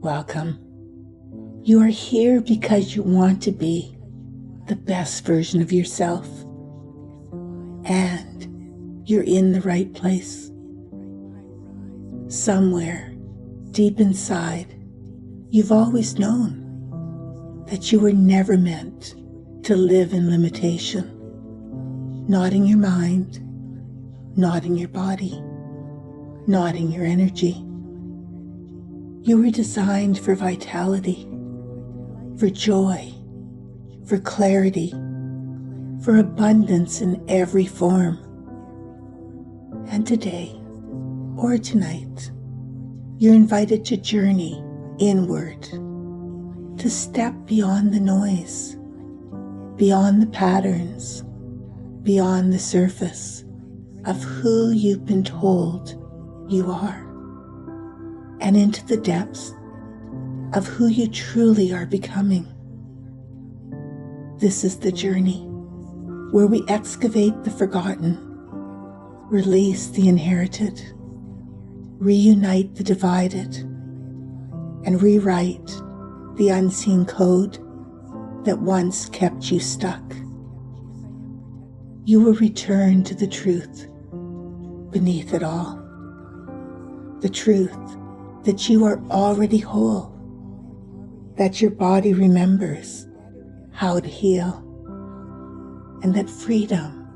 Welcome. You are here because you want to be the best version of yourself. And you're in the right place. Somewhere deep inside, you've always known that you were never meant to live in limitation. Not in your mind, not in your body, not in your energy. You were designed for vitality, for joy, for clarity, for abundance in every form. And today, or tonight, you're invited to journey inward, to step beyond the noise, beyond the patterns, beyond the surface of who you've been told you are, and into the depths of who you truly are becoming. This is the journey where we excavate the forgotten, release the inherited, reunite the divided, and rewrite the unseen code that once kept you stuck. You will return to the truth beneath it all. The truth that you are already whole, that your body remembers how to heal, and that freedom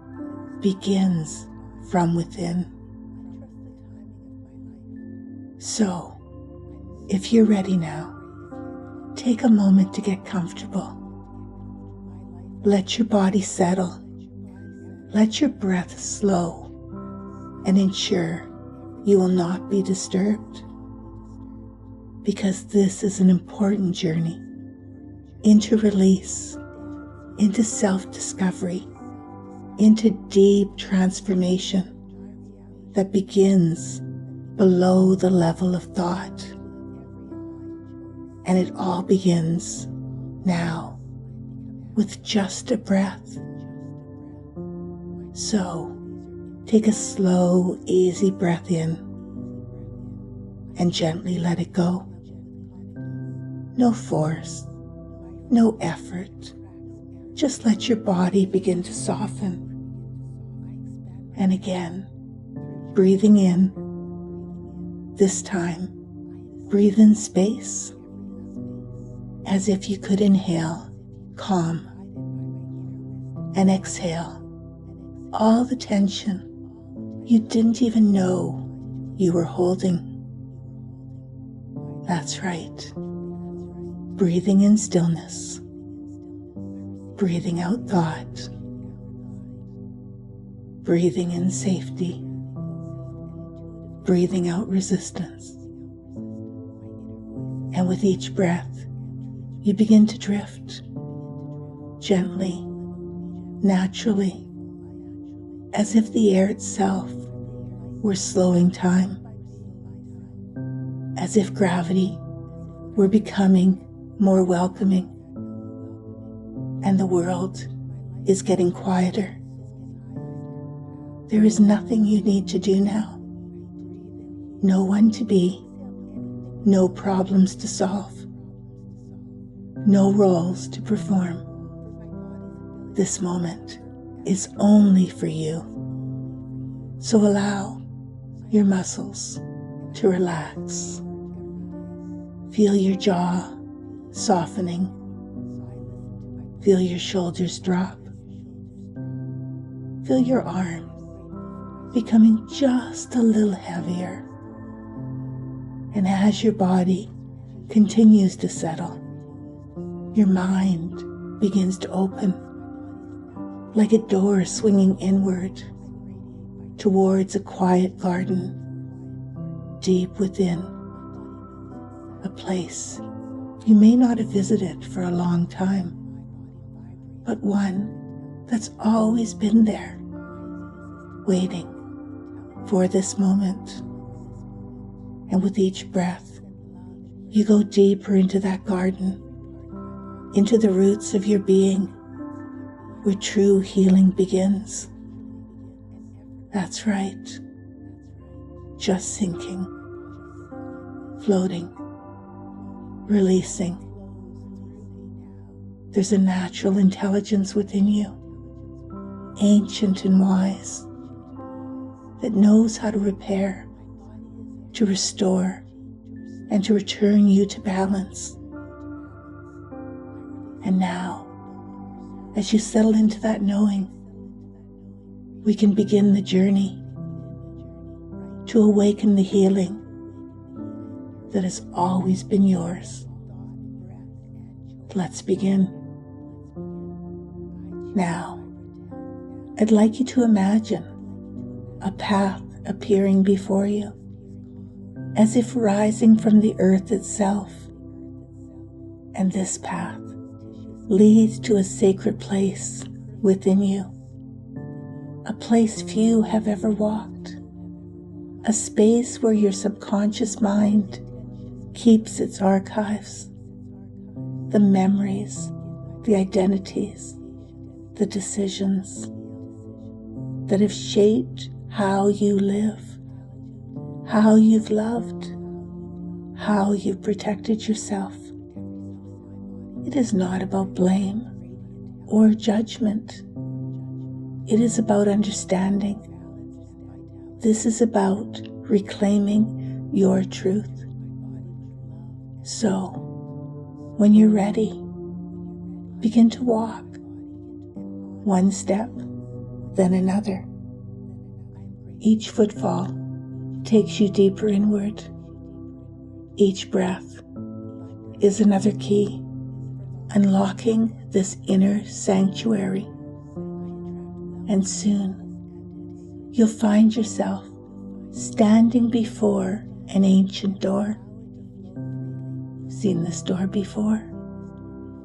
begins from within. So, if you're ready now, take a moment to get comfortable. Let your body settle. Let your breath slow, and ensure you will not be disturbed. Because this is an important journey into release, into self-discovery, into deep transformation that begins below the level of thought. And it all begins now with just a breath. So take a slow, easy breath in and gently let it go. No force, no effort. Just let your body begin to soften. And again, breathing in. This time, breathe in space, as if you could inhale calm, and exhale all the tension you didn't even know you were holding. That's right. Breathing in stillness, breathing out thought, breathing in safety, breathing out resistance. And with each breath, you begin to drift, gently, naturally, as if the air itself were slowing time, as if gravity were becoming more welcoming, and the world is getting quieter. There is nothing you need to do now. No one to be, no problems to solve, no roles to perform. This moment is only for you. So allow your muscles to relax. Feel your jaw softening. Feel your shoulders drop. Feel your arms becoming just a little heavier. And as your body continues to settle, your mind begins to open like a door swinging inward towards a quiet garden deep within, a place you may not have visited for a long time, but one that's always been there, waiting for this moment. And with each breath, you go deeper into that garden, into the roots of your being, where true healing begins. That's right. Just sinking, floating, releasing. There's a natural intelligence within you, ancient and wise, that knows how to repair, to restore, and to return you to balance. And now, as you settle into that knowing, we can begin the journey to awaken the healing that has always been yours. Let's begin. Now, I'd like you to imagine a path appearing before you, as if rising from the earth itself. And this path leads to a sacred place within you, a place few have ever walked, a space where your subconscious mind keeps its archives, the memories, the identities, the decisions that have shaped how you live, how you've loved, how you've protected yourself. It is not about blame or judgment. It is about understanding. This is about reclaiming your truth. So, when you're ready, begin to walk. One step, then another. Each footfall takes you deeper inward. Each breath is another key, unlocking this inner sanctuary. And soon, you'll find yourself standing before an ancient door. Seen this door before?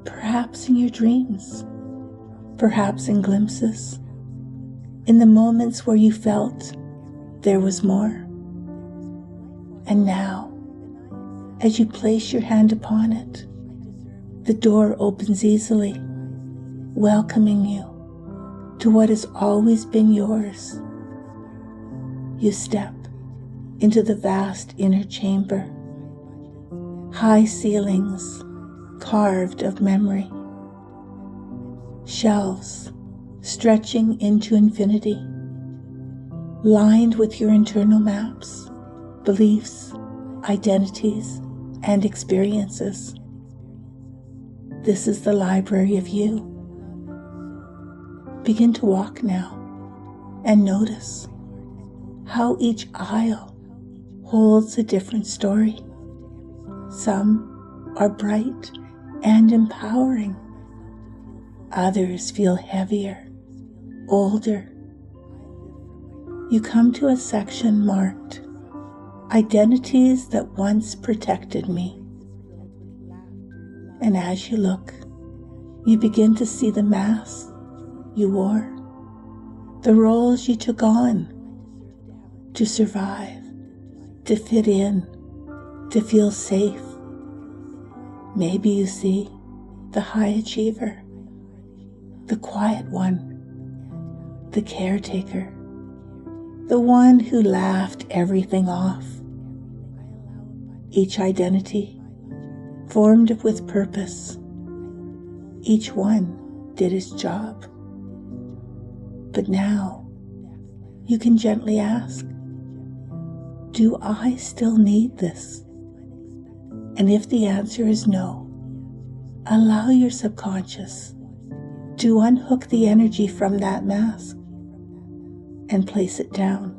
Perhaps in your dreams, perhaps in glimpses, in the moments where you felt there was more. And now, as you place your hand upon it, the door opens easily, welcoming you to what has always been yours. You step into the vast inner chamber, high ceilings carved of memory, shelves stretching into infinity, lined with your internal maps, beliefs, identities, and experiences. This is the library of you. Begin to walk now and notice how each aisle holds a different story. Some are bright and empowering. Others feel heavier, older. You come to a section marked Identities That Once Protected Me. And as you look, you begin to see the masks you wore, the roles you took on to survive, to fit in, to feel safe. Maybe you see the high achiever, the quiet one, the caretaker, the one who laughed everything off. Each identity formed with purpose. Each one did its job. But now you can gently ask, do I still need this? And if the answer is no, allow your subconscious to unhook the energy from that mask and place it down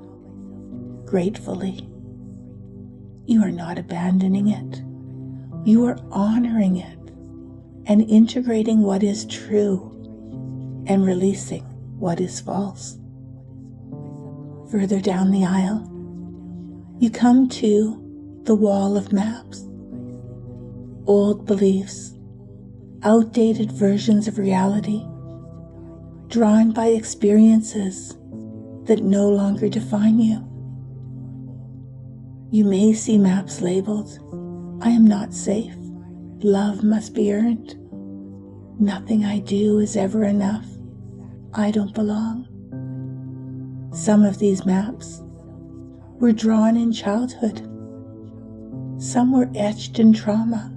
gratefully. You are not abandoning it. You are honoring it and integrating what is true and releasing what is false. Further down the aisle, you come to the wall of maps. Old beliefs, outdated versions of reality, drawn by experiences that no longer define you. You may see maps labeled, I am not safe, love must be earned, nothing I do is ever enough, I don't belong. Some of these maps were drawn in childhood. Some were etched in trauma,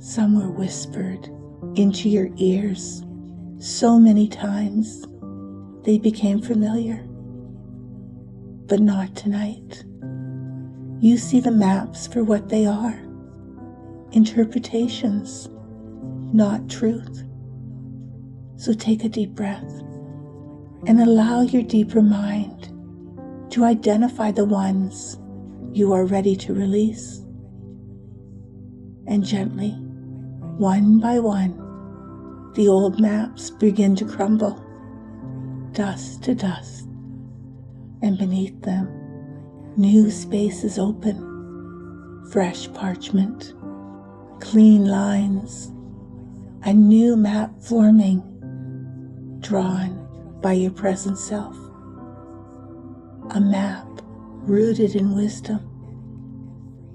Some were whispered into your ears so many times they became familiar. But not tonight. You see the maps for what they are. Interpretations, not truth. So take a deep breath and allow your deeper mind to identify the ones you are ready to release. And gently, one by one, the old maps begin to crumble, dust to dust, and beneath them, new spaces open, fresh parchment, clean lines, a new map forming, drawn by your present self. A map rooted in wisdom,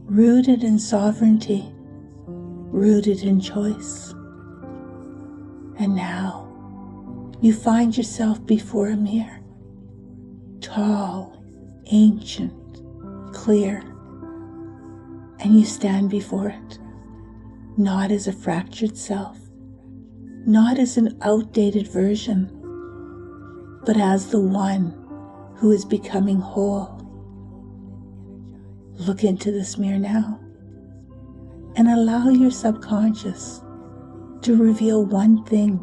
rooted in sovereignty, rooted in choice. And now you find yourself before a mirror, tall, ancient, clear, and you stand before it, not as a fractured self, not as an outdated version, but as the one who is becoming whole. Look into this mirror now and allow your subconscious to reveal one thing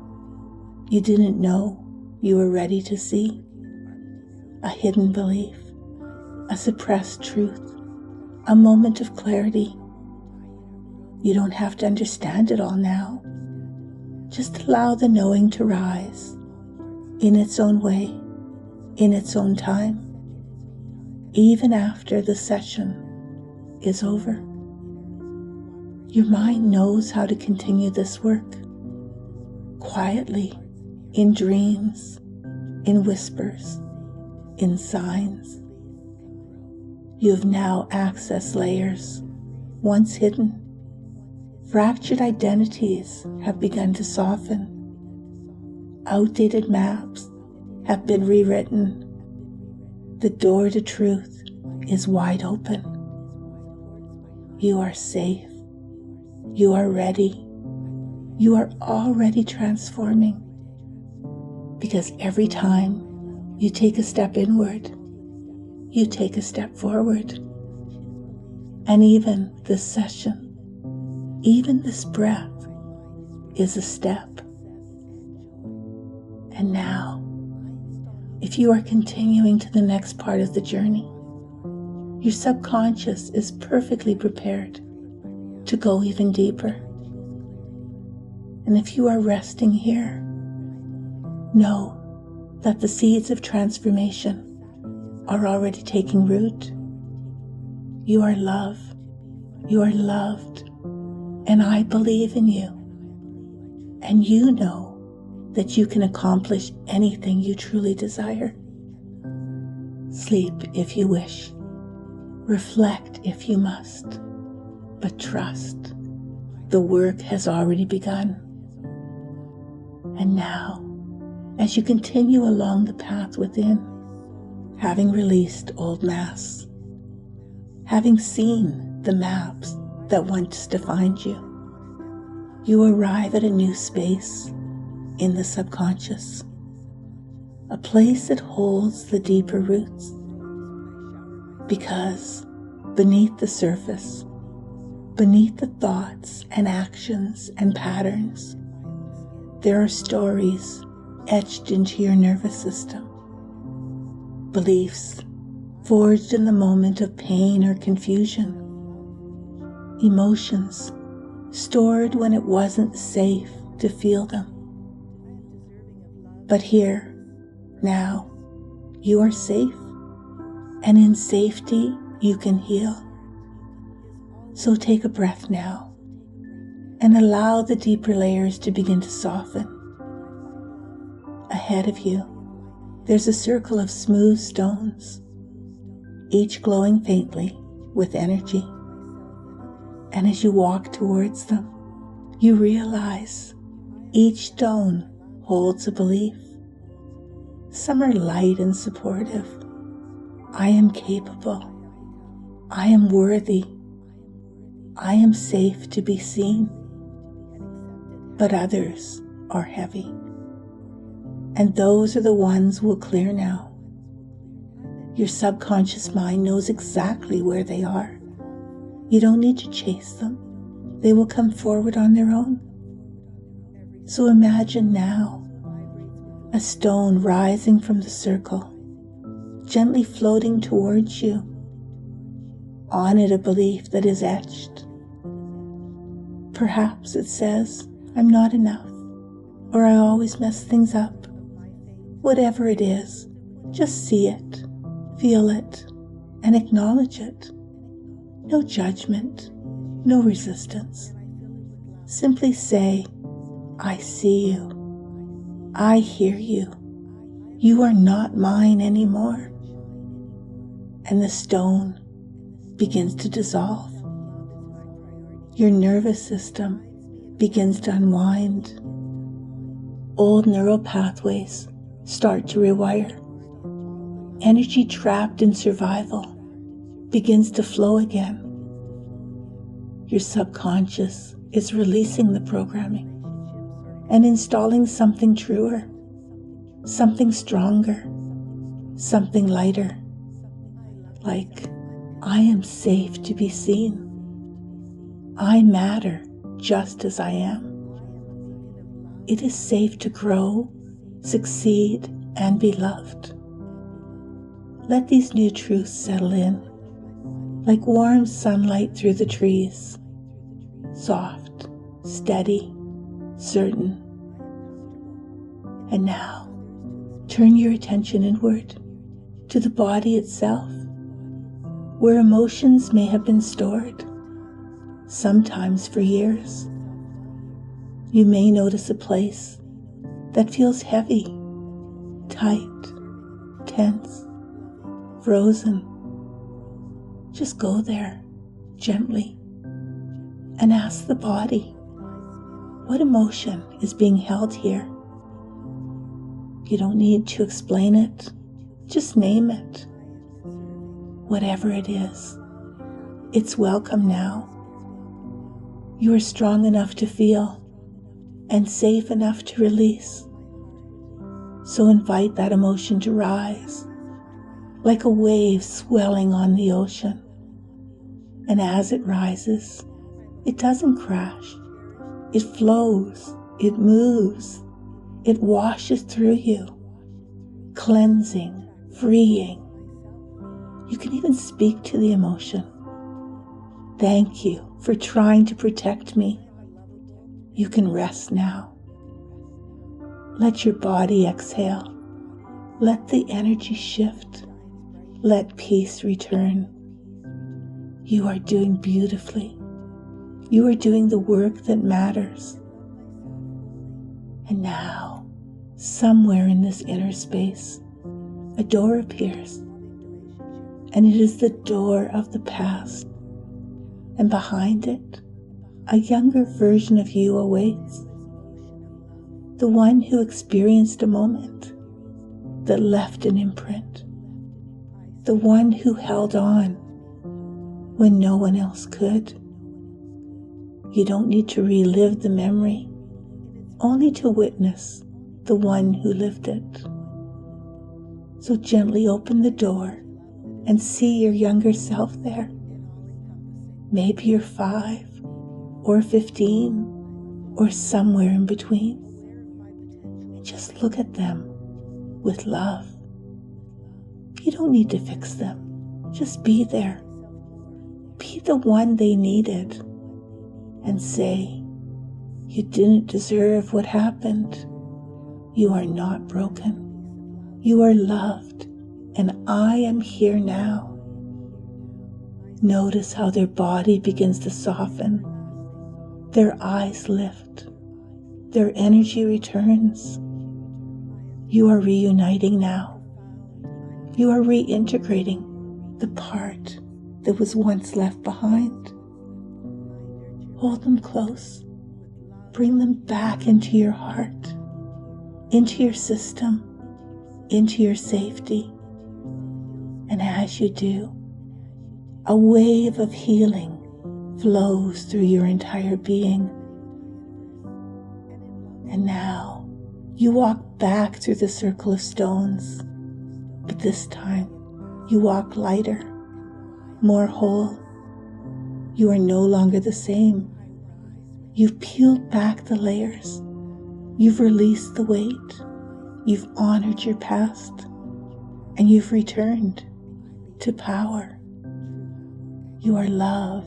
you didn't know you were ready to see. A hidden belief, a suppressed truth, a moment of clarity. You don't have to understand it all now. Just allow the knowing to rise in its own way, in its own time, even after the session is over. Your mind knows how to continue this work, quietly, in dreams, in whispers, in signs. You have now accessed layers once hidden. Fractured identities have begun to soften. Outdated maps have been rewritten. The door to truth is wide open. You are safe. You are ready. You are already transforming. Because every time you take a step inward, you take a step forward. And even this session, even this breath is a step. And now, if you are continuing to the next part of the journey, your subconscious is perfectly prepared to go even deeper. And if you are resting here, know that the seeds of transformation are already taking root. You are love. You are loved. And I believe in you. And you know that you can accomplish anything you truly desire. Sleep if you wish. Reflect if you must. But trust, the work has already begun. And now, as you continue along the path within, having released old masks, having seen the maps that once defined you, you arrive at a new space in the subconscious, a place that holds the deeper roots. Because beneath the surface, beneath the thoughts and actions and patterns, there are stories etched into your nervous system, beliefs forged in the moment of pain or confusion, emotions stored when it wasn't safe to feel them. But here, now, you are safe, and in safety you can heal. So take a breath now and allow the deeper layers to begin to soften. Ahead of you, there's a circle of smooth stones, each glowing faintly with energy. And as you walk towards them, you realize each stone holds a belief. Some are light and supportive. I am capable. I am worthy. I am safe to be seen. but others are heavy. And those are the ones we'll clear now. Your subconscious mind knows exactly where they are. You don't need to chase them. They will come forward on their own. So imagine now a stone rising from the circle, gently floating towards you. On it a belief that is etched. Perhaps it says, I'm not enough, or I always mess things up. Whatever it is, just see it, feel it, and acknowledge it. No judgment, no resistance. Simply say, I see you. I hear you. You are not mine anymore. And the stone begins to dissolve. Your nervous system begins to unwind. Old neural pathways start to rewire. Energy trapped in survival begins to flow again. Your subconscious is releasing the programming and installing something truer, something stronger, something lighter. Like, I am safe to be seen. I matter just as I am. It is safe to grow, succeed, and be loved. Let these new truths settle in, like warm sunlight through the trees, soft, steady, certain. And now, turn your attention inward to the body itself, where emotions may have been stored, sometimes for years. You may notice a place that feels heavy, tight, tense, frozen. Just go there gently and ask the body, what emotion is being held here? You don't need to explain it, just name it. Whatever it is, it's welcome now. You are strong enough to feel and safe enough to release. So invite that emotion to rise, like a wave swelling on the ocean. And as it rises, it doesn't crash. It flows, it moves, it washes through you, cleansing, freeing. You can even speak to the emotion. Thank you for trying to protect me. You can rest now. Let your body exhale. Let the energy shift. Let peace return. You are doing beautifully. You are doing the work that matters. And now, somewhere in this inner space, a door appears. And it is the door of the past. And behind it, a younger version of you awaits. The one who experienced a moment that left an imprint. The one who held on when no one else could. You don't need to relive the memory, only to witness the one who lived it. So gently open the door and see your younger self there. Maybe you're 5 or 15 or somewhere in between. And just look at them with love. You don't need to fix them. Just be there. Be the one they needed. And say, you didn't deserve what happened. You are not broken. You are loved. And I am here now. Notice how their body begins to soften. Their eyes lift. Their energy returns. You are reuniting now. You are reintegrating the part that was once left behind. Hold them close. Bring them back into your heart, into your system, into your safety. And as you do, a wave of healing flows through your entire being. And now you walk back through the circle of stones, but this time you walk lighter, more whole. You are no longer the same. You've peeled back the layers. You've released the weight. You've honored your past. And you've returned to power. You are love.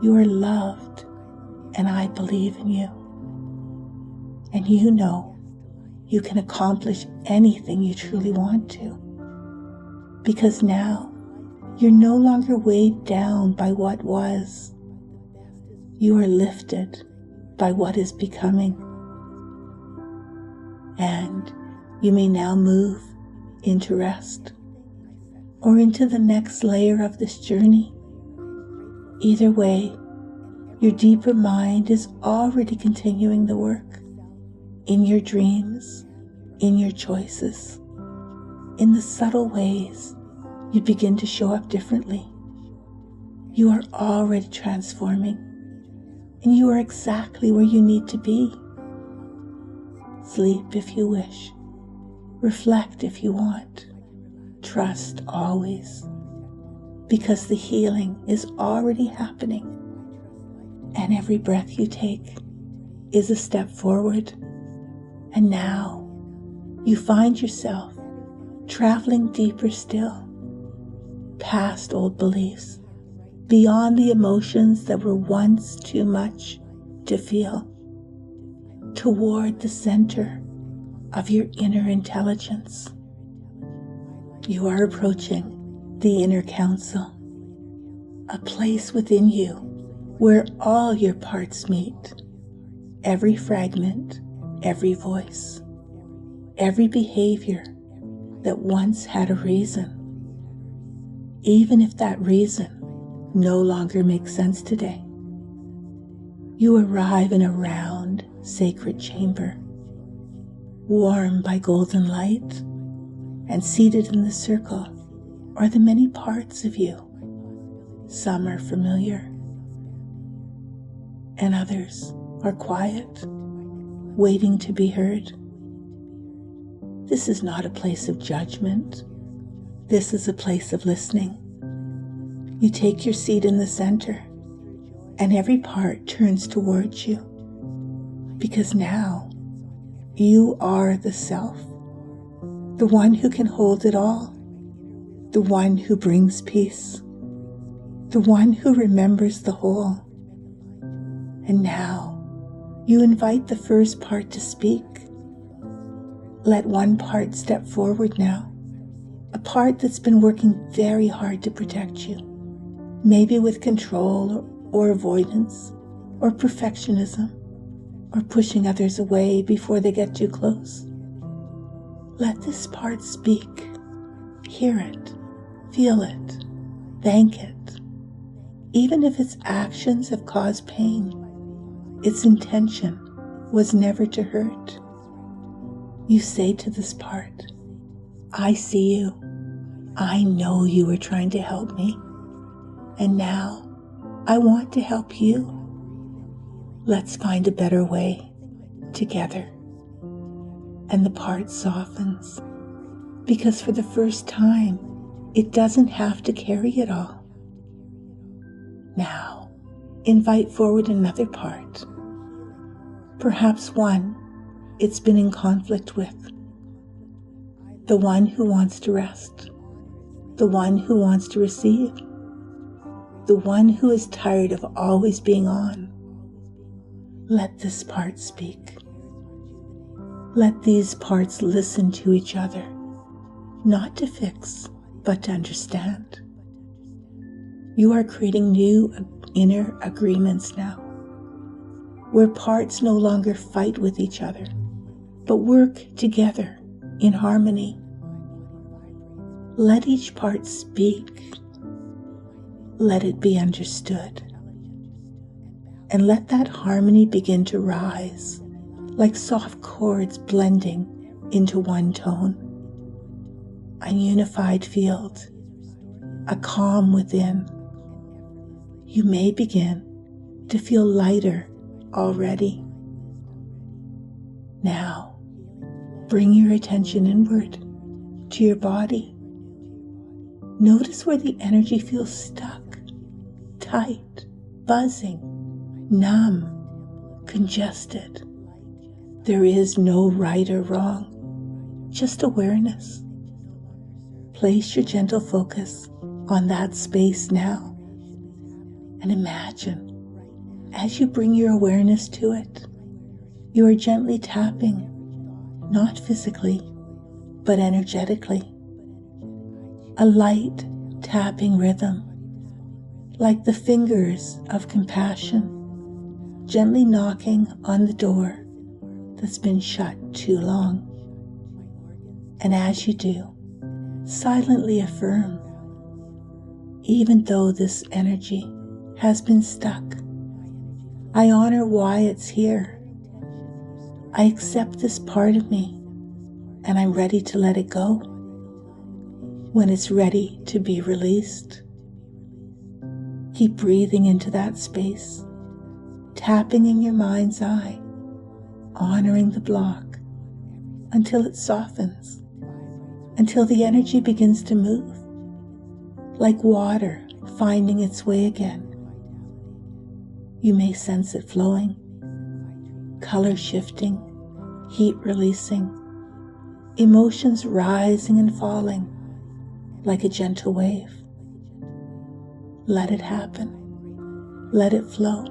You are loved. And I believe in you. And you know you can accomplish anything you truly want to. Because now you're no longer weighed down by what was. You are lifted by what is becoming. And you may now move into rest or into the next layer of this journey. Either way, your deeper mind is already continuing the work in your dreams, in your choices, in the subtle ways you begin to show up differently. You are already transforming, and you are exactly where you need to be. Sleep if you wish. Reflect if you want. Trust always, because the healing is already happening, and every breath you take is a step forward. And now you find yourself traveling deeper still, past old beliefs, beyond the emotions that were once too much to feel, toward the center of your inner intelligence. You are approaching the inner council, a place within you where all your parts meet, every fragment, every voice, every behavior that once had a reason, even if that reason no longer makes sense today. You arrive in a round, sacred chamber, warm by golden light, and seated in the circle are the many parts of you. Some are familiar, and others are quiet, waiting to be heard. This is not a place of judgment. This is a place of listening. You take your seat in the center, and every part turns towards you, because now you are the self, the one who can hold it all, the one who brings peace, the one who remembers the whole. And now you invite the first part to speak. Let one part step forward now, a part that's been working very hard to protect you, maybe with control or avoidance or perfectionism or pushing others away before they get too close. Let this part speak. Hear it, feel it, thank it. Even if its actions have caused pain, its intention was never to hurt. You say to this part, I see you. I know you were trying to help me. And now I want to help you. Let's find a better way together. And the part softens, because for the first time, it doesn't have to carry it all. Now, invite forward another part, perhaps one it's been in conflict with, the one who wants to rest, the one who wants to receive, the one who is tired of always being on. Let this part speak. Let these parts listen to each other, not to fix, but to understand. You are creating new inner agreements now, where parts no longer fight with each other, but work together in harmony. Let each part speak. Let it be understood. And let that harmony begin to rise, like soft chords blending into one tone. A unified field, a calm within. You may begin to feel lighter already. Now, bring your attention inward to your body. Notice where the energy feels stuck, tight, buzzing, numb, congested. There is no right or wrong, just awareness. Place your gentle focus on that space now, and imagine, as you bring your awareness to it, you are gently tapping, not physically, but energetically. A light tapping rhythm, like the fingers of compassion, gently knocking on the door that's been shut too long. And as you do, silently affirm, even though this energy has been stuck, I honor why it's here. I accept this part of me, and I'm ready to let it go when it's ready to be released. Keep breathing into that space, tapping in your mind's eye, honoring the block until it softens, until the energy begins to move, like water finding its way again. You may sense it flowing, color shifting, heat releasing, emotions rising and falling like a gentle wave. Let it happen. Let it flow.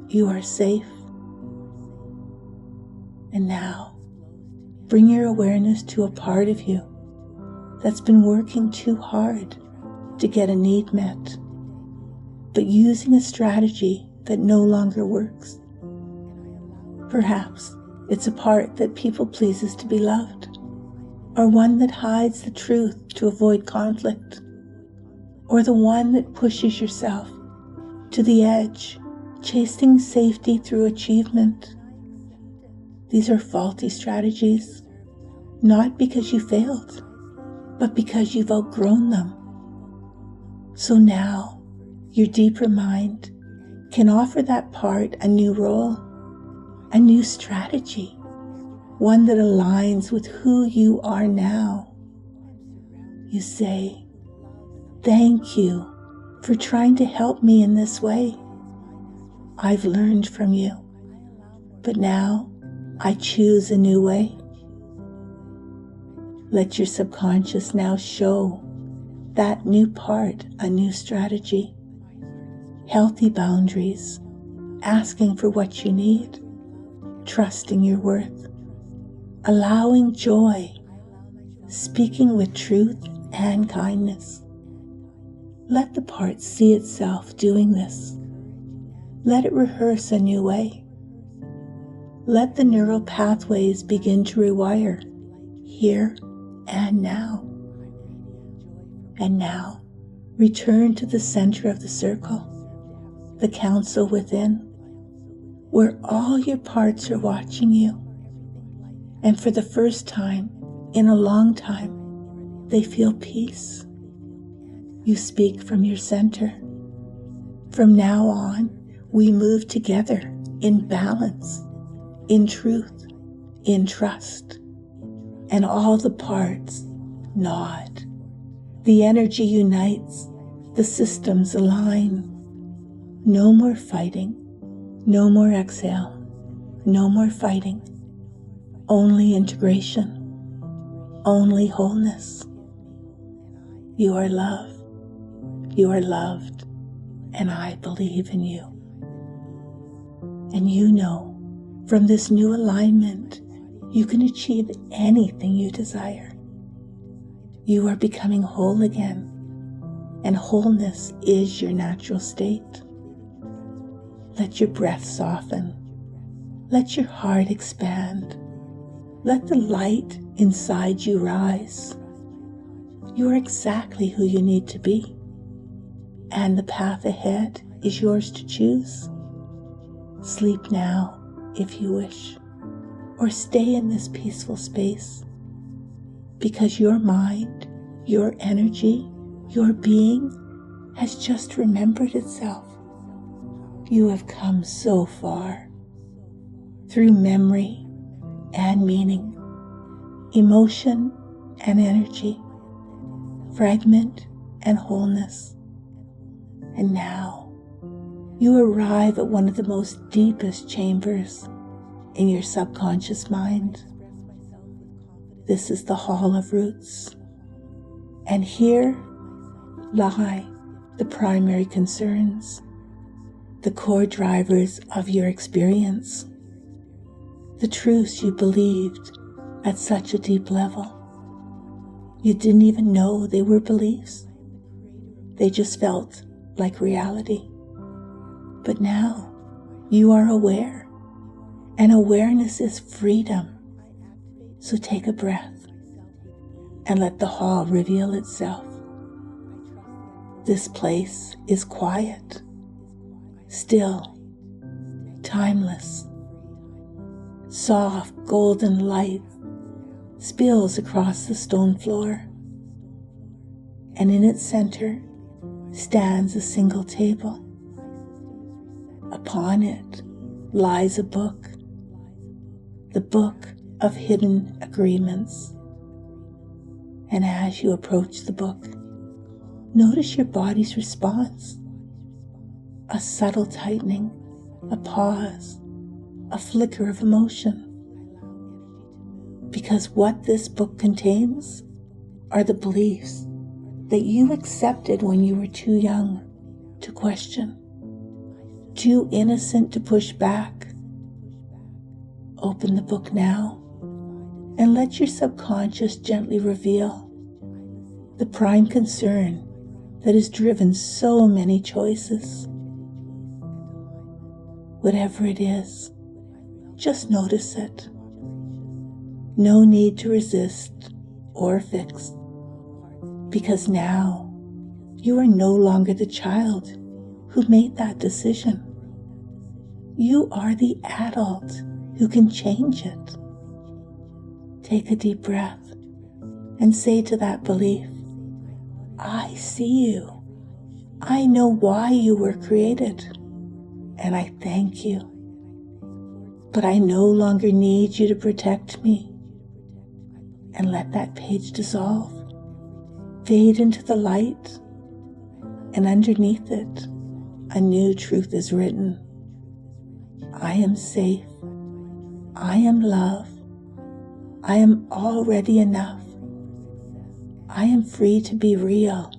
You are safe. And now, bring your awareness to a part of you that's been working too hard to get a need met, but using a strategy that no longer works. Perhaps it's a part that people pleases to be loved, or one that hides the truth to avoid conflict, or the one that pushes yourself to the edge, chasing safety through achievement. These are faulty strategies, not because you failed, but because you've outgrown them. So now, your deeper mind can offer that part a new role, a new strategy, one that aligns with who you are now. You say, "Thank you for trying to help me in this way. I've learned from you, but now I choose a new way." Let your subconscious now show that new part a new strategy. Healthy boundaries, asking for what you need, trusting your worth, allowing joy, speaking with truth and kindness. Let the part see itself doing this. Let it rehearse a new way. Let the neural pathways begin to rewire here and now. And now, return to the center of the circle, the council within, where all your parts are watching you. And for the first time in a long time, they feel peace. You speak from your center. From now on, we move together in balance, in truth, in trust. And all the parts nod. The energy unites, the systems align. No more fighting, no more exhale, no more fighting. Only integration, only wholeness. You are love, you are loved, and I believe in you. And you know, from this new alignment, you can achieve anything you desire. You are becoming whole again, and wholeness is your natural state. Let your breath soften. Let your heart expand. Let the light inside you rise. You are exactly who you need to be, and the path ahead is yours to choose. Sleep now if you wish, or stay in this peaceful space, because your mind, your energy, your being has just remembered itself. You have come so far through memory, and meaning, emotion and energy, fragment and wholeness. And now you arrive at one of the most deepest chambers in your subconscious mind. This is the Hall of Roots, and here lie the primary concerns, the core drivers of your experience, the truths you believed at such a deep level. You didn't even know they were beliefs. They just felt like reality. But now you are aware, and awareness is freedom. So take a breath and let the hall reveal itself. This place is quiet, still, timeless. Soft golden light spills across the stone floor, and in its center stands a single table. Upon it lies a book, the book of hidden agreements. And as you approach the book, notice your body's response. A subtle tightening, a pause, a flicker of emotion. Because what this book contains are the beliefs that you accepted when you were too young to question, too innocent to push back. Open the book now and let your subconscious gently reveal the prime concern that has driven so many choices. Whatever it is, just notice it. No need to resist or fix, because now you are no longer the child who made that decision. You are the adult who can change it. Take a deep breath and say to that belief, I see you. I know why you were created, and I thank you. But I no longer need you to protect me. And let that page dissolve, fade into the light, and underneath it, a new truth is written. I am safe. I am love. I am already enough. I am free to be real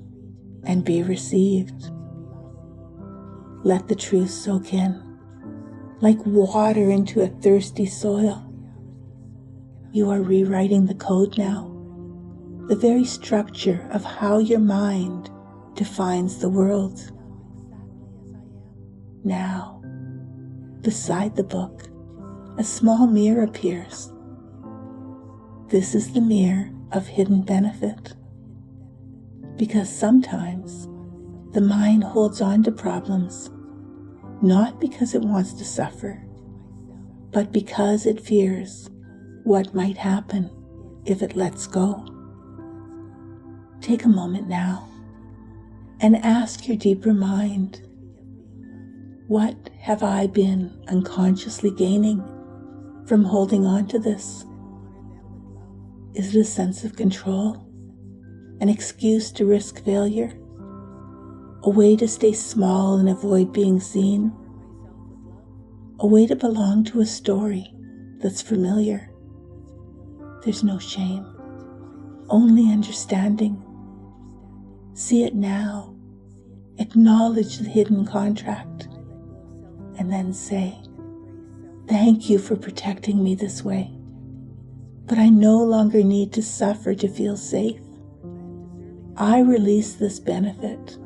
and be received. Let the truth soak in, like water into a thirsty soil. You are rewriting the code now, the very structure of how your mind defines the world. Now, beside the book, a small mirror appears. This is the mirror of hidden benefit, because sometimes the mind holds on to problems, not because it wants to suffer, but because it fears what might happen if it lets go. Take a moment now and ask your deeper mind, what have I been unconsciously gaining from holding on to this? Is it a sense of control, an excuse to risk failure, a way to stay small and avoid being seen, a way to belong to a story that's familiar? There's no shame, only understanding. See it now. Acknowledge the hidden contract, and then say, thank you for protecting me this way, but I no longer need to suffer to feel safe. I release this benefit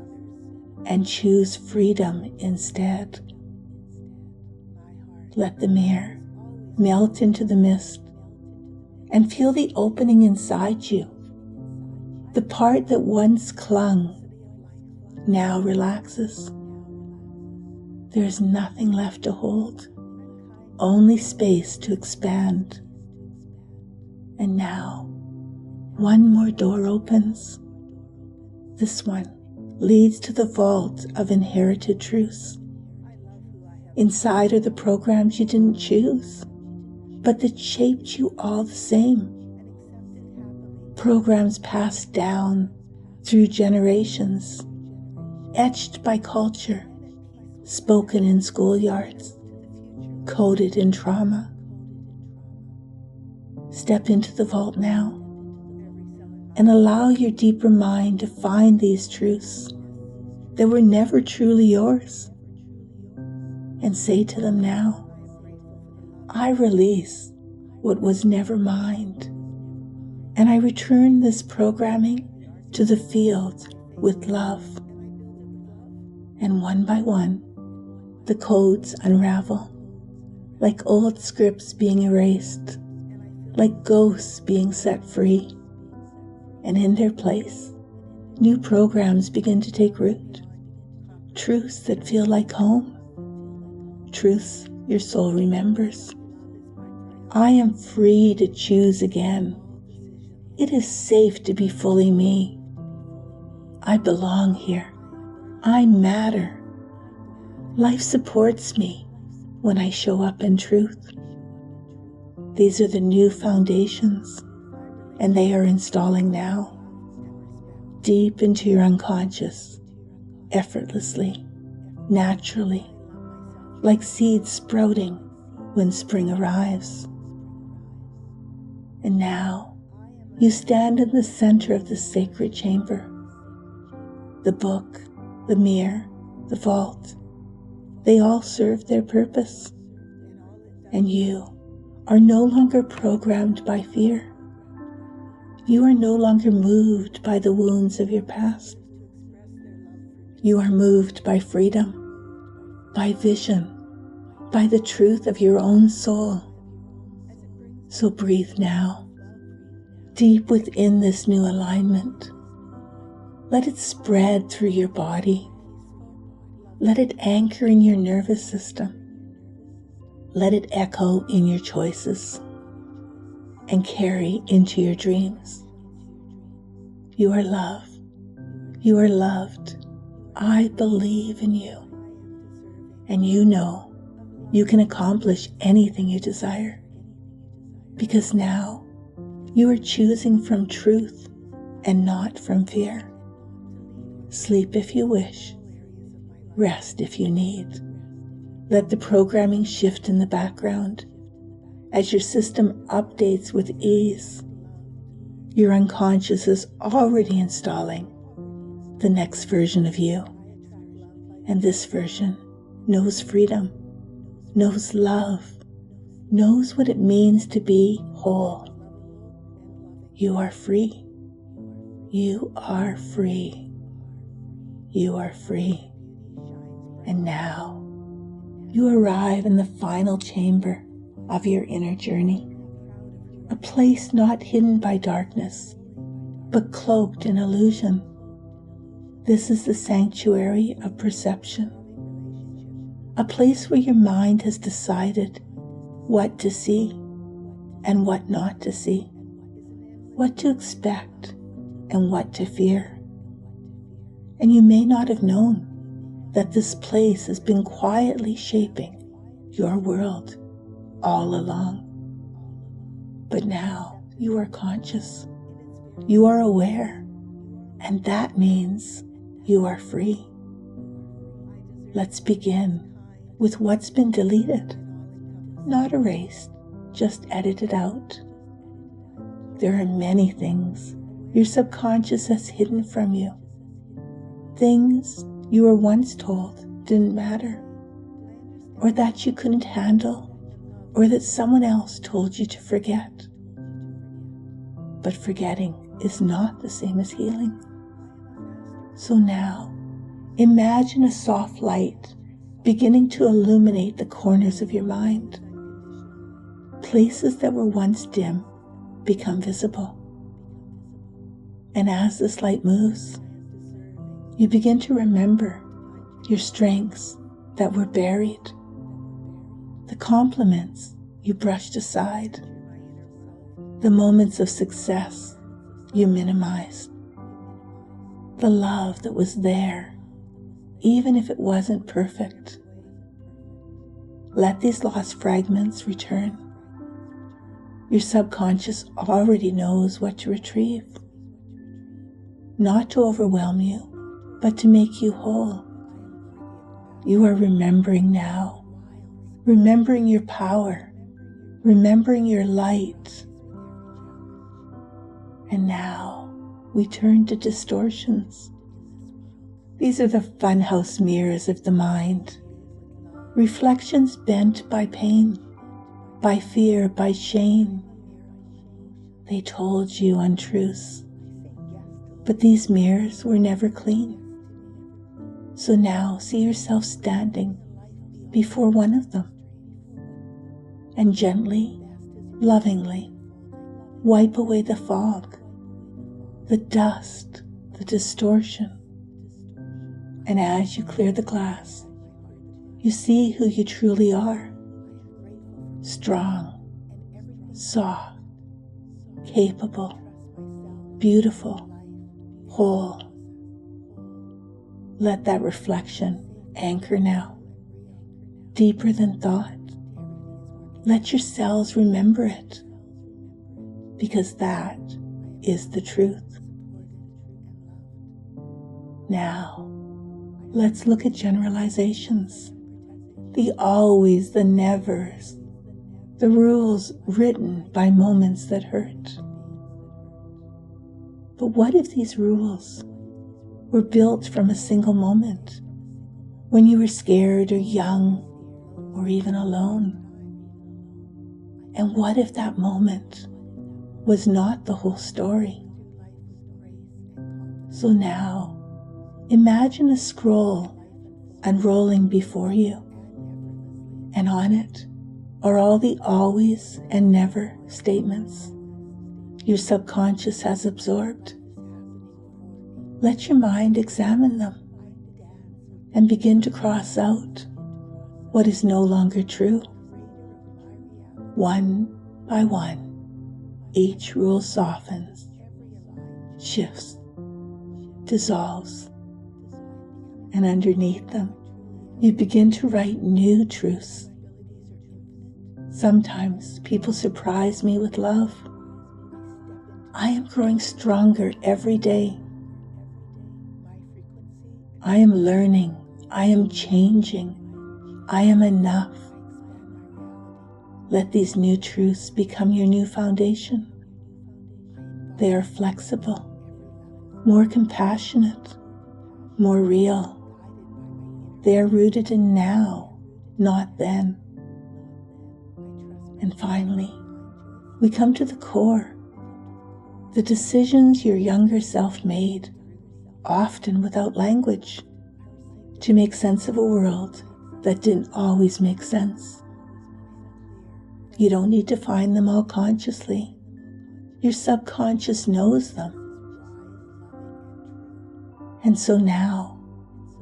and choose freedom instead. Let the mirror melt into the mist and feel the opening inside you. The part that once clung now relaxes. There is nothing left to hold, only space to expand. And now, one more door opens. This one leads to the vault of inherited truths. Inside are the programs you didn't choose, but that shaped you all the same. Programs passed down through generations, etched by culture, spoken in schoolyards, coded in trauma. Step into the vault now and allow your deeper mind to find these truths that were never truly yours, and say to them now, I release what was never mine, and I return this programming to the field with love. And one by one, the codes unravel, like old scripts being erased, like ghosts being set free, and in their place, new programs begin to take root. Truths that feel like home, truths your soul remembers. I am free to choose again. It is safe to be fully me. I belong here. I matter. Life supports me when I show up in truth. These are the new foundations, and they are installing now, deep into your unconscious, effortlessly, naturally, like seeds sprouting when spring arrives. And now you stand in the center of the sacred chamber. The book, the mirror, the vault, they all serve their purpose. And you are no longer programmed by fear. You are no longer moved by the wounds of your past. You are moved by freedom, by vision, by the truth of your own soul. So breathe now, deep within this new alignment. Let it spread through your body. Let it anchor in your nervous system. Let it echo in your choices and carry into your dreams. You are love. You are loved. I believe in you. And you know you can accomplish anything you desire. Because now you are choosing from truth and not from fear. Sleep if you wish. Rest if you need. Let the programming shift in the background as your system updates with ease. Your unconscious is already installing the next version of you. And this version knows freedom, knows love, knows what it means to be whole. You are free. You are free. You are free. And now you arrive in the final chamber of your inner journey, a place not hidden by darkness, but cloaked in illusion. This is the sanctuary of perception, a place where your mind has decided what to see and what not to see, what to expect and what to fear. And you may not have known that this place has been quietly shaping your world all along. But now you are conscious, you are aware, and that means you are free. Let's begin with what's been deleted, not erased, just edited out. There are many things your subconscious has hidden from you, things you were once told didn't matter, or that you couldn't handle, or that someone else told you to forget. But forgetting is not the same as healing. So now, imagine a soft light beginning to illuminate the corners of your mind. Places that were once dim become visible. And as this light moves, you begin to remember your strengths that were buried, the compliments you brushed aside, the moments of success you minimized, the love that was there, even if it wasn't perfect. Let these lost fragments return. Your subconscious already knows what to retrieve. Not to overwhelm you, but to make you whole. You are remembering now, remembering your power, remembering your light. And now we turn to distortions. These are the funhouse mirrors of the mind, reflections bent by pain, by fear, by shame. They told you untruths, but these mirrors were never clean. So now see yourself standing before one of them and gently, lovingly wipe away the fog, the dust, the distortion. And as you clear the glass, you see who you truly are. Strong, soft, capable, beautiful, whole. Let that reflection anchor now, deeper than thought. Let your cells remember it, because that is the truth. Now, let's look at generalizations, the always, the nevers, the rules written by moments that hurt. But what if these rules were built from a single moment, when you were scared or young or even alone? And what if that moment was not the whole story? So now, imagine a scroll unrolling before you, and on it are all the always and never statements your subconscious has absorbed. Let your mind examine them and begin to cross out what is no longer true. One by one, each rule softens, shifts, dissolves, and underneath them, you begin to write new truths. Sometimes people surprise me with love. I am growing stronger every day. I am learning. I am changing. I am enough. Let these new truths become your new foundation. They are flexible, more compassionate, more real. They are rooted in now, not then. And finally, we come to the core. The decisions your younger self made, often without language, to make sense of a world that didn't always make sense. You don't need to find them all consciously. Your subconscious knows them. And so now,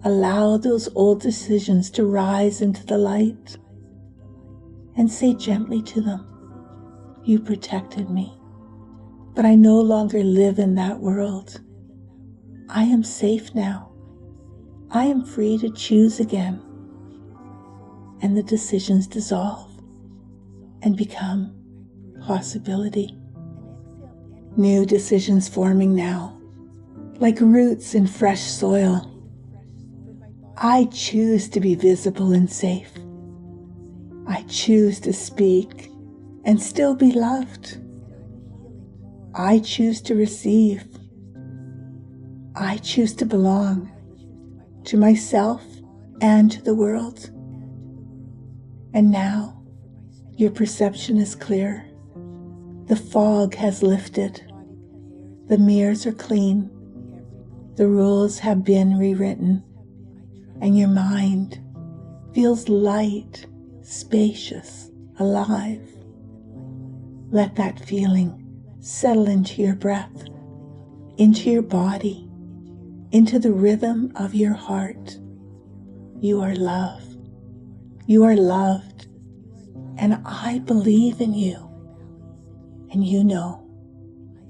allow those old decisions to rise into the light and say gently to them, "You protected me, but I no longer live in that world. I am safe now. I am free to choose again." And the decisions dissolve and become possibility. New decisions forming now, like roots in fresh soil. I choose to be visible and safe. I choose to speak and still be loved. I choose to receive. I choose to belong to myself and to the world. And now your perception is clear. The fog has lifted. The mirrors are clean. The rules have been rewritten. And your mind feels light, spacious, alive. Let that feeling settle into your breath, into your body, into the rhythm of your heart. You are love. You are loved. And I believe in you. And you know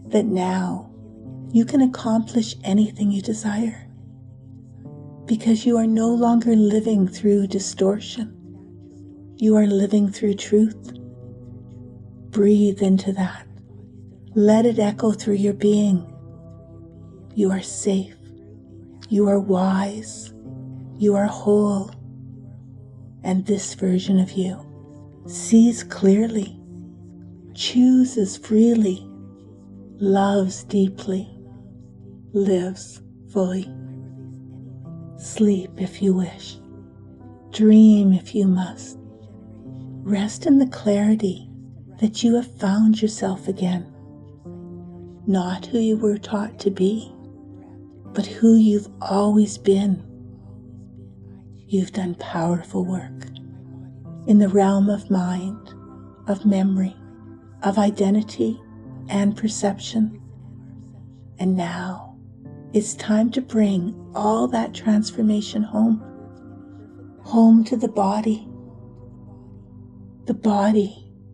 that now you can accomplish anything you desire, because you are no longer living through distortion. You are living through truth. Breathe into that. Let it echo through your being. You are safe. You are wise. You are whole. And this version of you sees clearly, chooses freely, loves deeply, lives fully. Sleep if you wish. Dream if you must. Rest in the clarity that you have found yourself again. Not who you were taught to be, but who you've always been. You've done powerful work in the realm of mind, of memory, of identity and perception. And now it's time to bring all that transformation home. Home to the body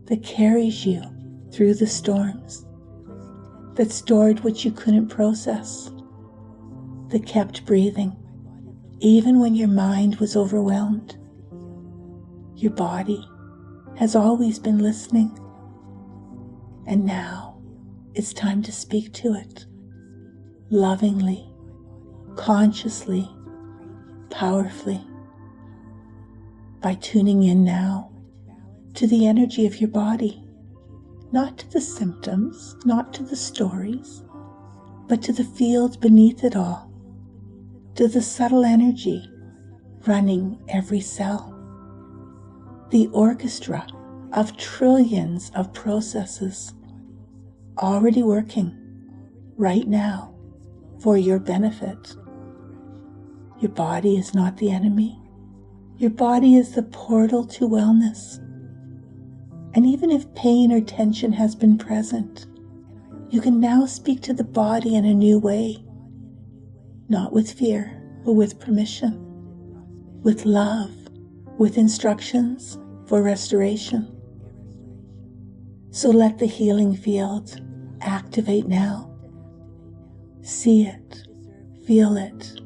that carries you through the storms, that stored what you couldn't process, that kept breathing, even when your mind was overwhelmed. Your body has always been listening, and now it's time to speak to it, lovingly, consciously, powerfully, by tuning in now to the energy of your body, not to the symptoms, not to the stories, but to the field beneath it all, to the subtle energy running every cell, the orchestra of trillions of processes already working right now for your benefit. Your body is not the enemy. Your body is the portal to wellness. And even if pain or tension has been present, you can now speak to the body in a new way, not with fear, but with permission, with love, with instructions for restoration. So let the healing field activate now. See it, feel it,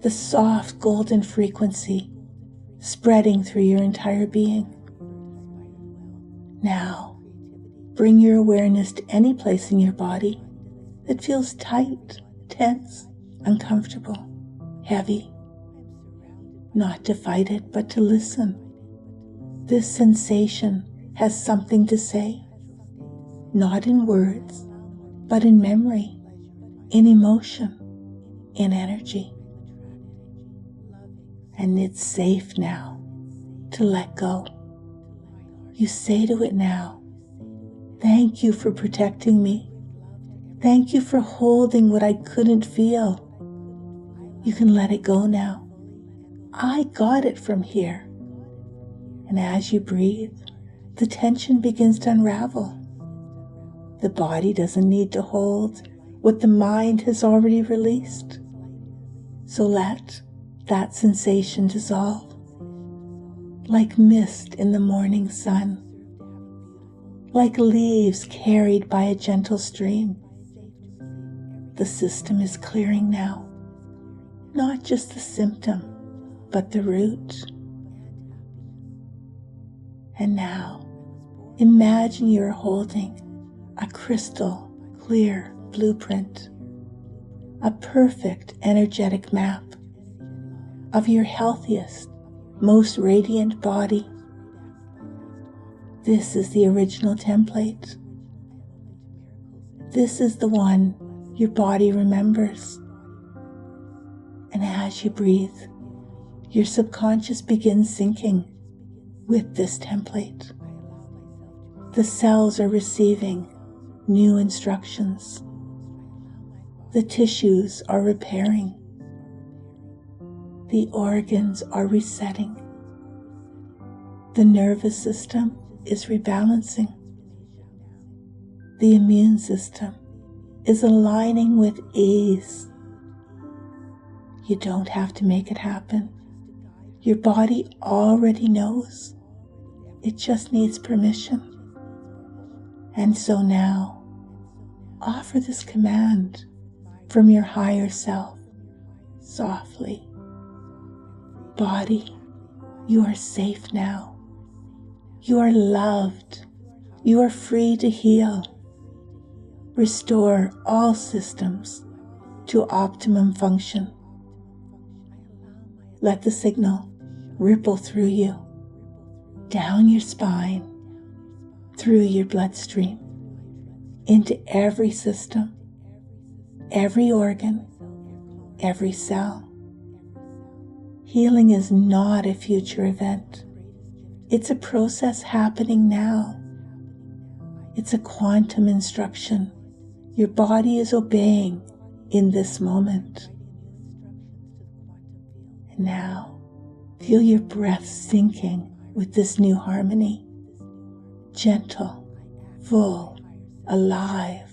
the soft golden frequency spreading through your entire being. Now, bring your awareness to any place in your body that feels tight, tense, uncomfortable, heavy. Not to fight it, but to listen. This sensation has something to say, not in words, but in memory, in emotion, in energy. And it's safe now to let go. You say to it now, thank you for protecting me. Thank you for holding what I couldn't feel. You can let it go now. I got it from here. And as you breathe, the tension begins to unravel. The body doesn't need to hold what the mind has already released. So let that sensation dissolve, like mist in the morning sun, like leaves carried by a gentle stream. The system is clearing now, not just the symptom, but the root. And now, imagine you're holding a crystal clear blueprint, a perfect energetic map of your healthiest, most radiant body. This is the original template. This is the one your body remembers. And as you breathe, your subconscious begins syncing with this template. The cells are receiving new instructions. The tissues are repairing. The organs are resetting. The nervous system is rebalancing. The immune system is aligning with ease. You don't have to make it happen. Your body already knows. It just needs permission. And so now, offer this command from your higher self, softly. Body, you are safe now. You are loved. You are free to heal. Restore all systems to optimum function. Let the signal ripple through you, down your spine, through your bloodstream, into every system, every organ, every cell. Healing is not a future event. It's a process happening now. It's a quantum instruction your body is obeying in this moment. And now, feel your breath sinking with this new harmony. Gentle, full, alive.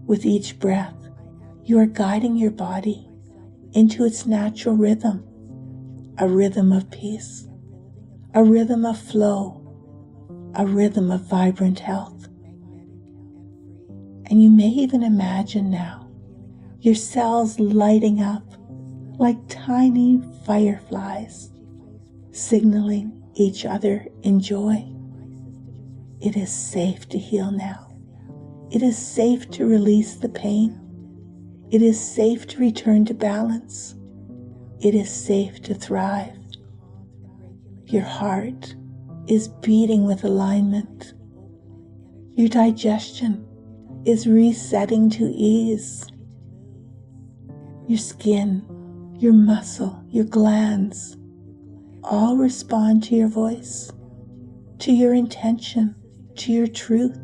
With each breath, you are guiding your body into its natural rhythm, a rhythm of peace, a rhythm of flow, a rhythm of vibrant health. And you may even imagine now your cells lighting up like tiny fireflies, signaling each other in joy. It is safe to heal now. It is safe to release the pain. It is safe to return to balance. It is safe to thrive. Your heart is beating with alignment. Your digestion is resetting to ease. Your skin, your muscle, your glands all respond to your voice, to your intention, to your truth.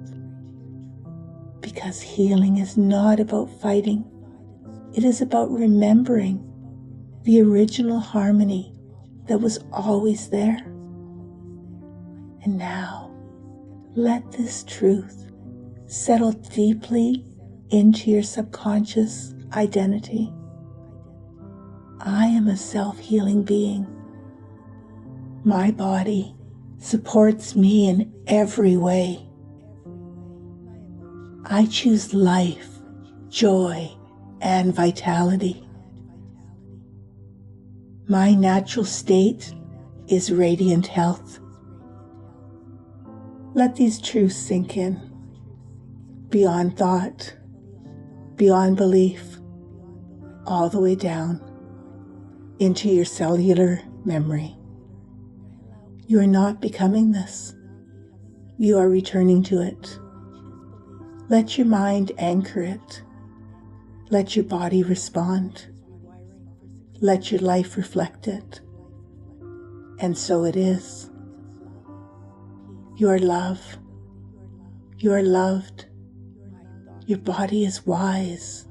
Because healing is not about fighting. It is about remembering the original harmony that was always there. And now, let this truth settle deeply into your subconscious identity. I am a self-healing being. My body supports me in every way. I choose life, joy, and vitality. My natural state is radiant health. Let these truths sink in, beyond thought, beyond belief, all the way down into your cellular memory. You are not becoming this. You are returning to it. Let your mind anchor it. Let your body respond. Let your life reflect it. And so it is. You are love. You are loved. Your body is wise.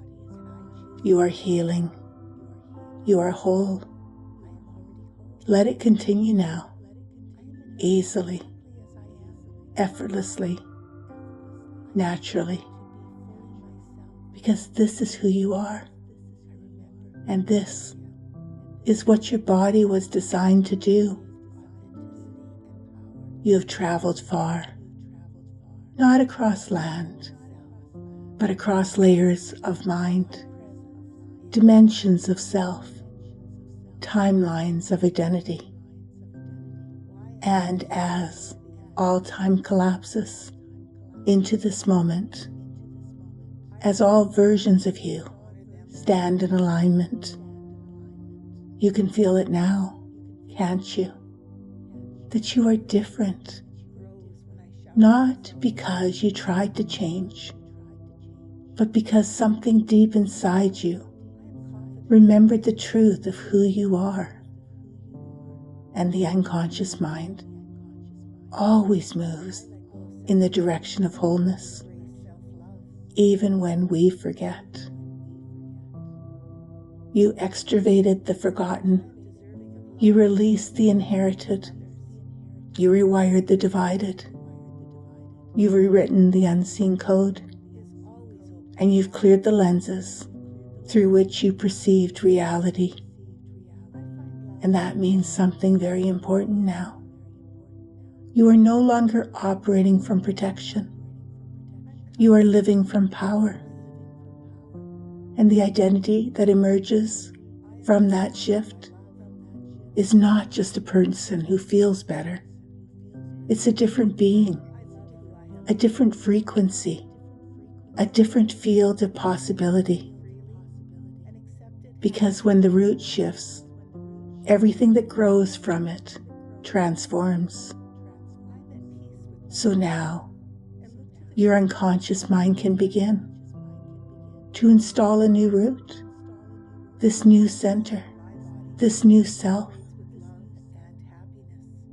You are healing. You are whole. Let it continue now, easily, effortlessly, naturally, because this is who you are, and this is what your body was designed to do. You have traveled far, not across land, but across layers of mind, dimensions of self, timelines of identity. And as all time collapses into this moment, as all versions of you stand in alignment, you can feel it now, can't you? That you are different, not because you tried to change, but because something deep inside you remembered the truth of who you are. And the unconscious mind always moves in the direction of wholeness, even when we forget. You extravated the forgotten. You released the inherited. You rewired the divided. You've rewritten the unseen code. And you've cleared the lenses through which you perceived reality. And that means something very important now. You are no longer operating from protection. You are living from power. And the identity that emerges from that shift is not just a person who feels better. It's a different being, a different frequency, a different field of possibility. Because when the root shifts, everything that grows from it transforms. So now, your unconscious mind can begin to install a new root, this new center, this new self.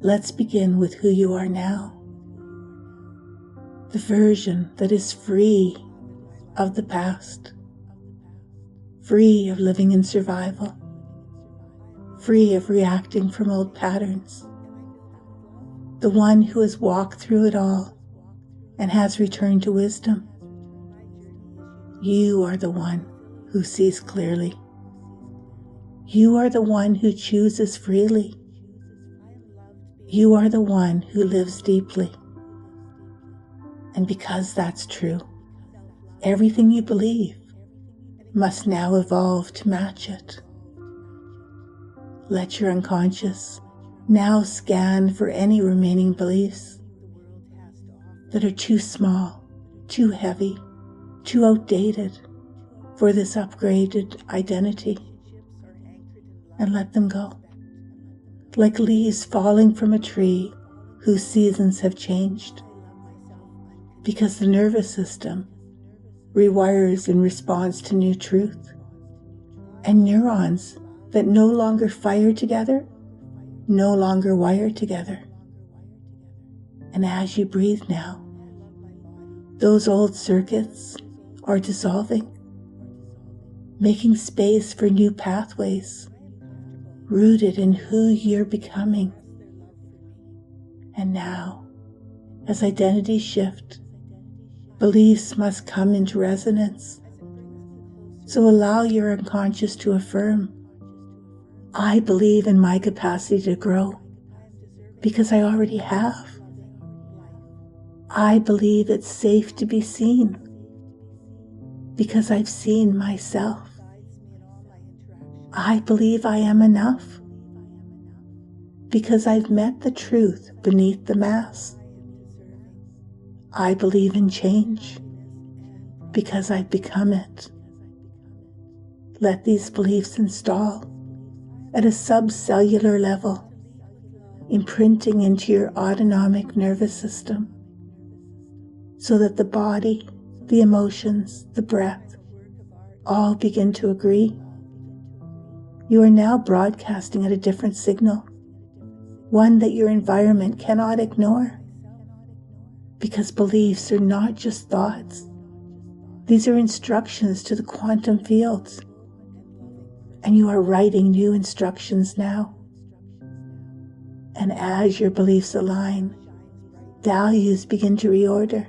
Let's begin with who you are now. The version that is free of the past, free of living in survival, free of reacting from old patterns. The one who has walked through it all and has returned to wisdom. You are the one who sees clearly. You are the one who chooses freely. You are the one who lives deeply. And because that's true, everything you believe must now evolve to match it. Let your unconscious now scan for any remaining beliefs that are too small, too heavy, too outdated for this upgraded identity, and let them go. Like leaves falling from a tree whose seasons have changed, because the nervous system rewires in response to new truth, and neurons that no longer fire together no longer wire together. And as you breathe now, those old circuits are dissolving, making space for new pathways rooted in who you're becoming. And now, as identities shift, beliefs must come into resonance. So allow your unconscious to affirm, I believe in my capacity to grow because I already have. I believe it's safe to be seen because I've seen myself. I believe I am enough because I've met the truth beneath the mask. I believe in change because I've become it. Let these beliefs install at a subcellular level, imprinting into your autonomic nervous system, so that the body, the emotions, the breath, all begin to agree. You are now broadcasting at a different signal, one that your environment cannot ignore, because beliefs are not just thoughts. These are instructions to the quantum fields, and you are writing new instructions now. And as your beliefs align, values begin to reorder.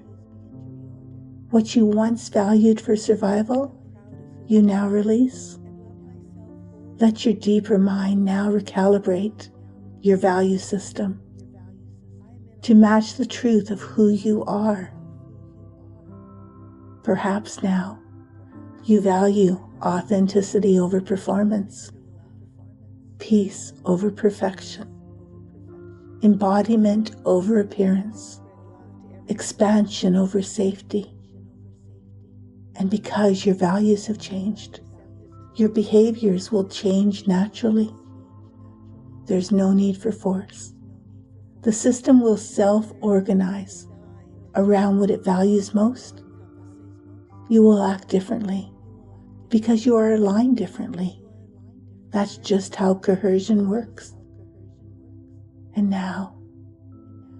What you once valued for survival, you now release. Let your deeper mind now recalibrate your value system to match the truth of who you are. Perhaps now you value authenticity over performance, peace over perfection, embodiment over appearance, expansion over safety. And because your values have changed, your behaviors will change naturally. There's no need for force. The system will self-organize around what it values most. You will act differently because you are aligned differently. That's just how cohesion works. And now,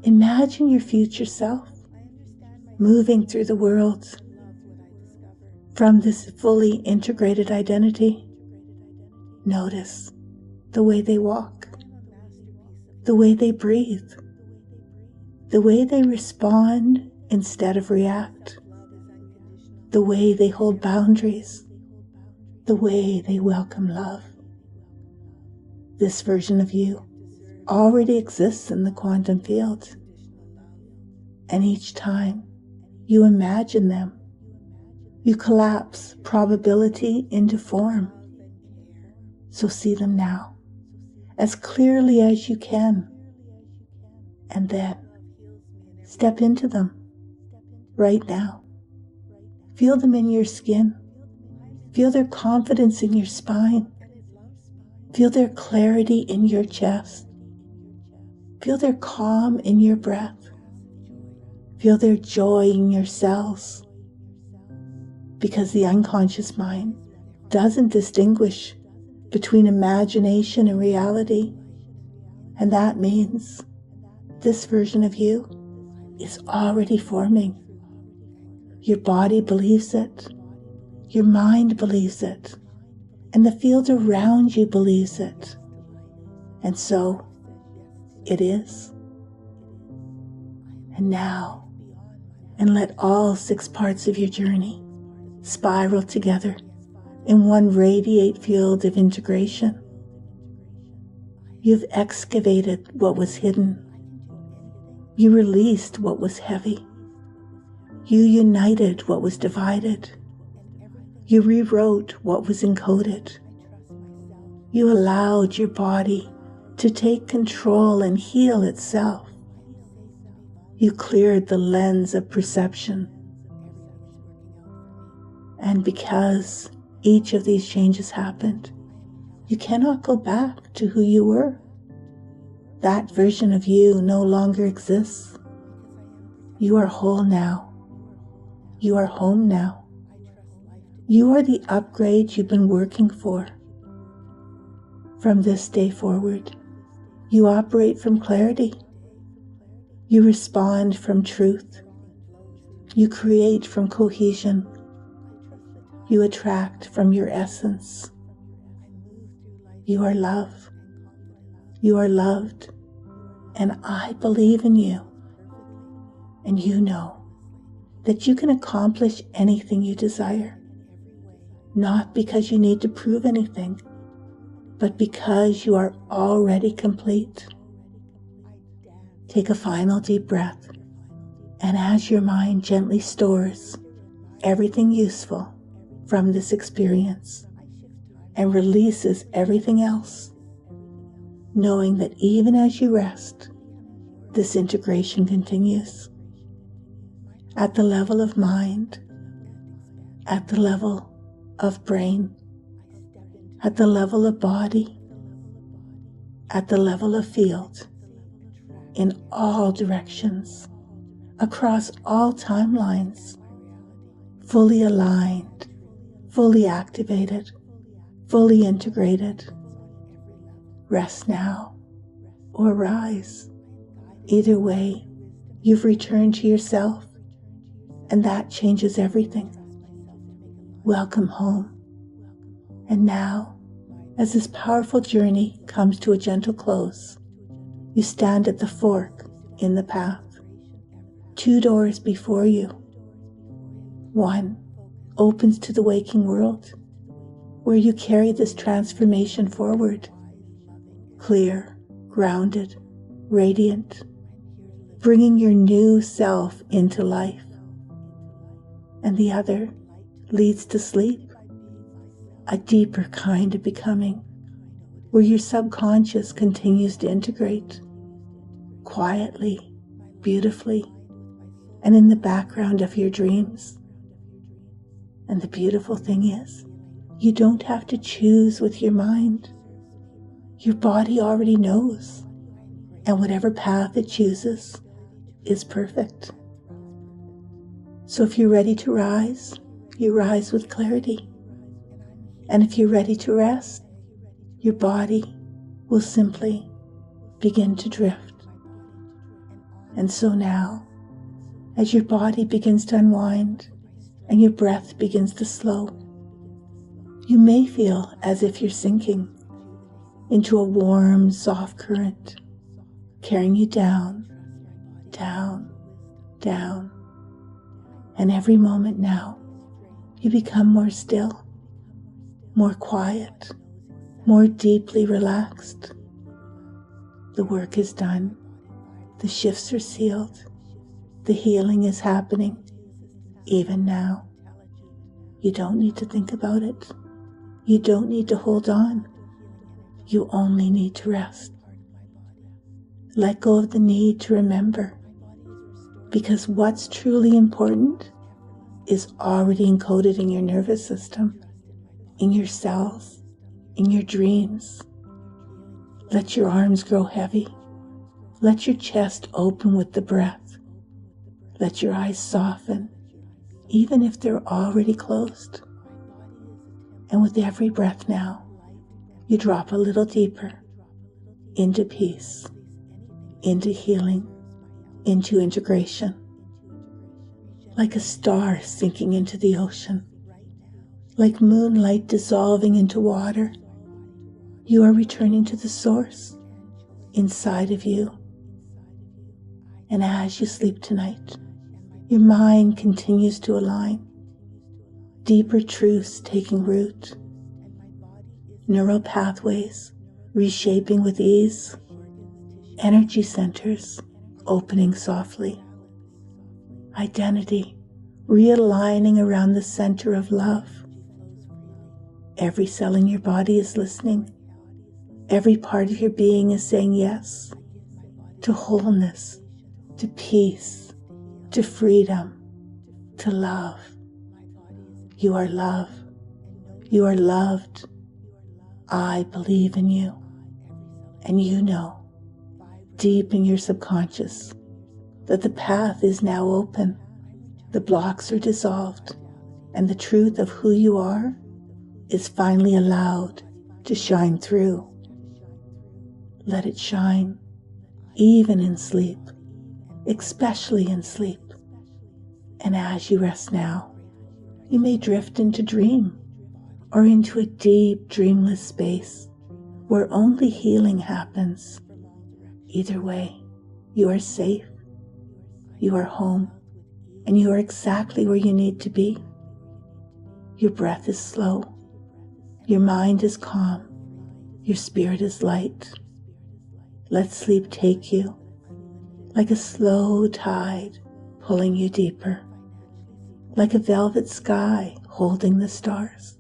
imagine your future self moving through the world from this fully integrated identity. Notice the way they walk, the way they breathe, the way they respond instead of react, the way they hold boundaries, the way they welcome love. This version of you already exists in the quantum field, and each time you imagine them, you collapse probability into form. So see them now as clearly as you can, and then step into them right now. Feel them in your skin. Feel their confidence in your spine. Feel their clarity in your chest. Feel their calm in your breath. Feel their joy in your cells. Because the unconscious mind doesn't distinguish between imagination and reality. And that means this version of you is already forming. Your body believes it. Your mind believes it. And the field around you believes it. And so it is. And now, and let all 6 parts of your journey spiral together in one radiate field of integration. You've excavated what was hidden. You released what was heavy. You united what was divided. You rewrote what was encoded. You allowed your body to take control and heal itself. You cleared the lens of perception. And because each of these changes happened, you cannot go back to who you were. That version of you no longer exists. You are whole now. You are home now. You are the upgrade you've been working for. From this day forward, you operate from clarity. You respond from truth. You create from cohesion. You attract from your essence. You are love. You are loved. And I believe in you. And you know that you can accomplish anything you desire. Not because you need to prove anything, but because you are already complete. Take a final deep breath, and as your mind gently stores everything useful from this experience and releases everything else, knowing that even as you rest, this integration continues. At the level of mind, at the level of brain, at the level of body, at the level of field, in all directions, across all timelines, fully aligned, fully activated, fully integrated. Rest now or rise. Either way, you've returned to yourself, and that changes everything. Welcome home. And now, as this powerful journey comes to a gentle close, you stand at the fork in the path. 2 doors before you. One opens to the waking world, where you carry this transformation forward, clear, grounded, radiant, bringing your new self into life. And the other leads to sleep, a deeper kind of becoming, where your subconscious continues to integrate, quietly, beautifully, and in the background of your dreams. And the beautiful thing is, you don't have to choose with your mind. Your body already knows, and whatever path it chooses is perfect. So if you're ready to rise, you rise with clarity. And if you're ready to rest, your body will simply begin to drift. And so now, as your body begins to unwind and your breath begins to slow, you may feel as if you're sinking into a warm, soft current, carrying you down, down, down. And every moment now, you become more still, more quiet, more deeply relaxed. The work is done. The shifts are sealed. The healing is happening, even now. You don't need to think about it. You don't need to hold on. You only need to rest. Let go of the need to remember. because what's truly important is already encoded in your nervous system, in your cells, in your dreams. Let your arms grow heavy. Let your chest open with the breath. Let your eyes soften, even if they're already closed. And with every breath now, you drop a little deeper into peace, into healing, into integration. Like a star sinking into the ocean, like moonlight dissolving into water, you are returning to the source inside of you. And as you sleep tonight, your mind continues to align, deeper truths taking root, neural pathways reshaping with ease, energy centers opening softly, identity realigning around the center of love. Every cell in your body is listening. Every part of your being is saying yes to wholeness, to peace, to freedom, to love. You are love. You are loved. I believe in you. And you know, deep in your subconscious, that the path is now open. The blocks are dissolved, and the truth of who you are is finally allowed to shine through. Let it shine, even in sleep, especially in sleep. And as you rest now, you may drift into dream or into a deep, dreamless space where only healing happens. Either way, you are safe, you are home, and you are exactly where you need to be. Your breath is slow, your mind is calm, your spirit is light. Let sleep take you like a slow tide pulling you deeper, like a velvet sky holding the stars.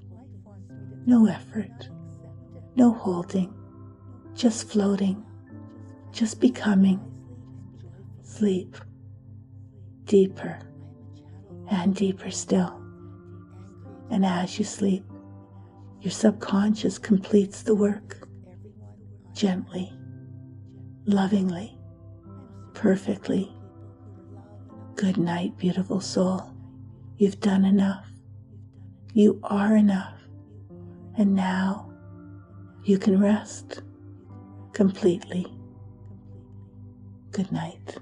No effort, no holding, just floating, just becoming. Sleep deeper and deeper still. And as you sleep, your subconscious completes the work gently, lovingly, perfectly. Good night, beautiful soul. You've done enough. You are enough. And now you can rest completely. Good night.